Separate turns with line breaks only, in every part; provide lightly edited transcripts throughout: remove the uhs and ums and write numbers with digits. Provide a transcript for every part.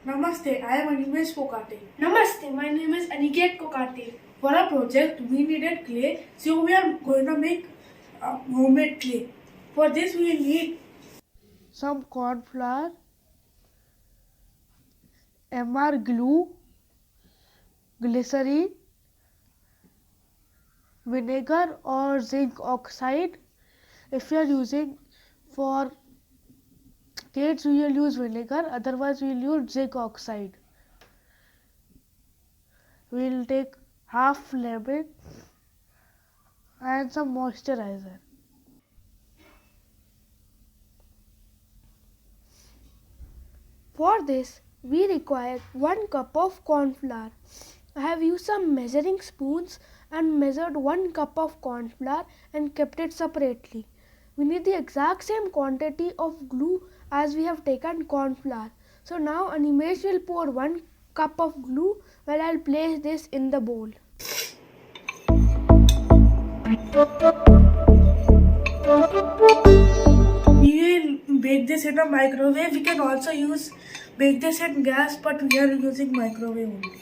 Namaste, I am Animesh Kokatay.
Namaste, my name is Aniket Kokatay.
For our project, we needed clay, so we are going to make homemade clay. For this, we need some corn flour, MR glue, glycerin, vinegar or zinc oxide. If you are using for kids, we will use vinegar, otherwise we will use zinc oxide. We will take half lemon and some moisturizer.
For this, we require 1 cup of corn flour. I have used some measuring spoons and measured 1 cup of corn flour and kept it separately. We need the exact same quantity of glue as we have taken corn flour. So now Animesh will pour 1 cup of glue while I'll place this in the bowl.
We will bake this in a microwave. We can also bake this in gas, but we are using microwave only.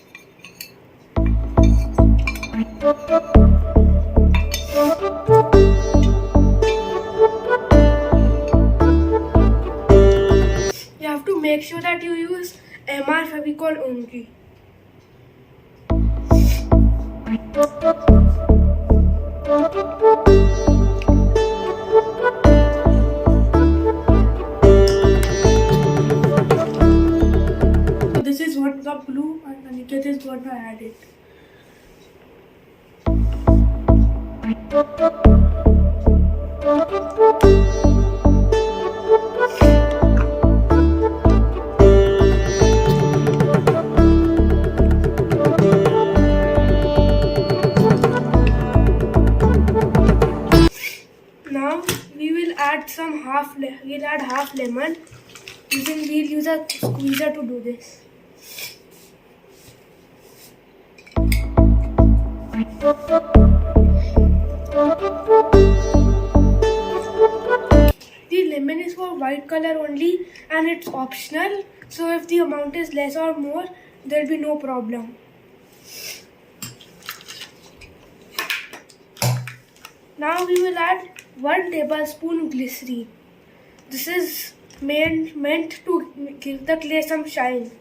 You have to make sure that you use MR Fevicol only.
So this is 1 cup glue and Aniket is going to add it.
Now we will add half lemon. We'll use a squeezer to do this. The lemon is for white color only and it's optional. So if the amount is less or more, there will be no problem. Now we will add 1 tablespoon glycerin. This is meant to give the clay some shine.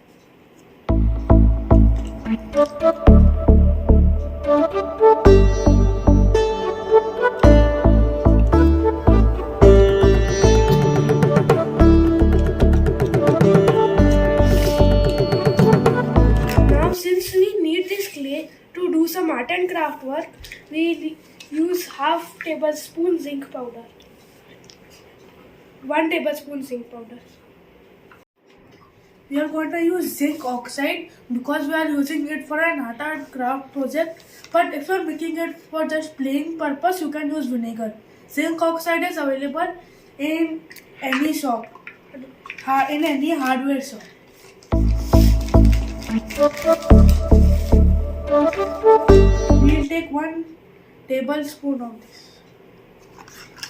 Now since we need this clay to do some art and craft work, we use half tablespoon zinc powder. 1 tablespoon zinc powder.
We are going to use zinc oxide because we are using it for an art and craft project. But if you are making it for just plain purpose, you can use vinegar. Zinc oxide is available in any shop, in any hardware shop. We will take 1 tablespoon of this.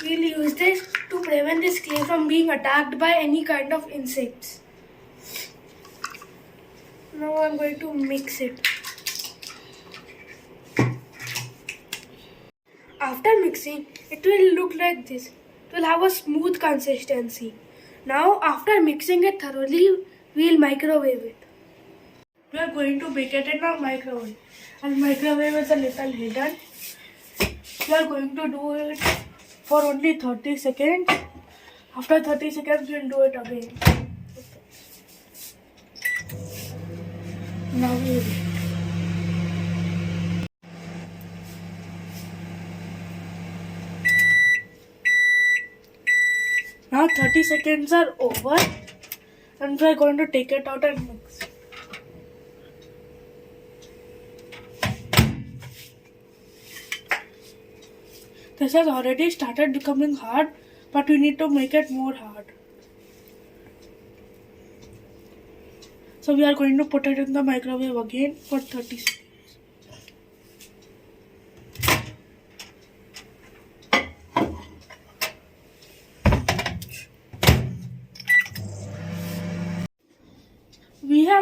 We'll use this to prevent this clay from being attacked by any kind of insects. Now I'm going to mix it. After mixing, it will look like this. It will have a smooth consistency. Now after mixing it thoroughly, we'll microwave it.
We are going to bake it in a microwave. And microwave is a little hidden. We are going to do it for only 30 seconds. After 30 seconds, we will do it again. Now we will wait. Now 30 seconds are over and we are going to take it out and mix. This has already started becoming hard, but we need to make it more hard. So we are going to put it in the microwave again for 30 seconds.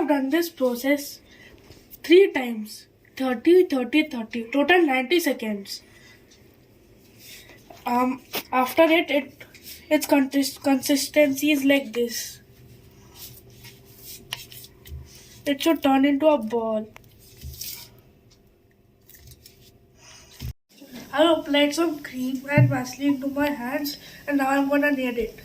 have done this process 3 times. 30, 30, 30. Total 90 seconds. After its consistency is like this. It should turn into a ball. I have applied some cream and Vaseline to my hands, and now I'm gonna knead it.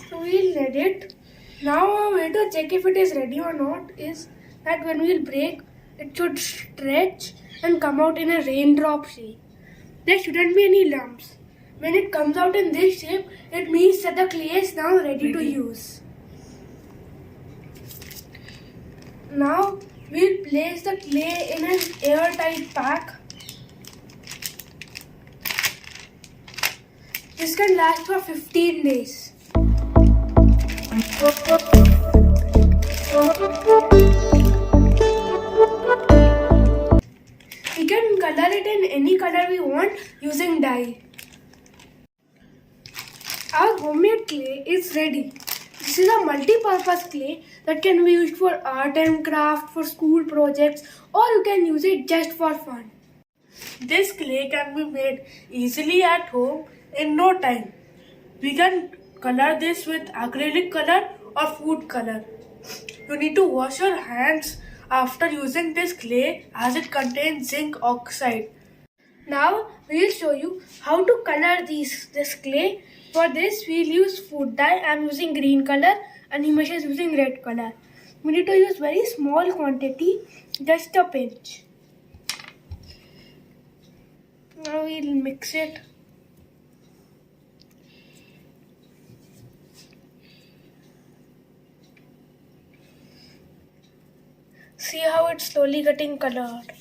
So we'll knead it. Now a way to check if it is ready or not is that when we'll break, it should stretch and come out in a raindrop shape. There shouldn't be any lumps. When it comes out in this shape, it means that the clay is now ready to use. Now we'll place the clay in an airtight pack. This can last for 15 days. We can color it in any color we want using dye. Our homemade clay is ready. This is a multi-purpose clay that can be used for art and craft, for school projects, or you can use it just for fun. This clay can be made easily at home in no time. We can color this with acrylic color or food color. You need to wash your hands after using this clay as it contains zinc oxide. Now we will show you how to color this clay. For this we will use food dye. I am using green color and Animesh is using red color. We need to use very small quantity, just a pinch. Now we will mix it. See how it's slowly getting colored.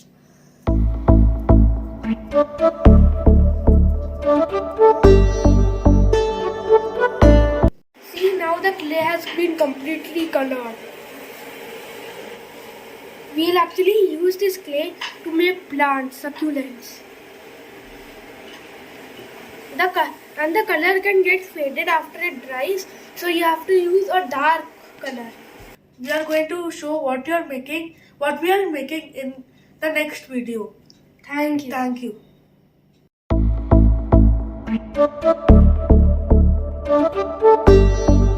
See, now the clay has been completely colored. We'll actually use this clay to make plants, succulents. And the color can get faded after it dries, so you have to use a dark color. We are going to show what we are making in the next video. Thank you.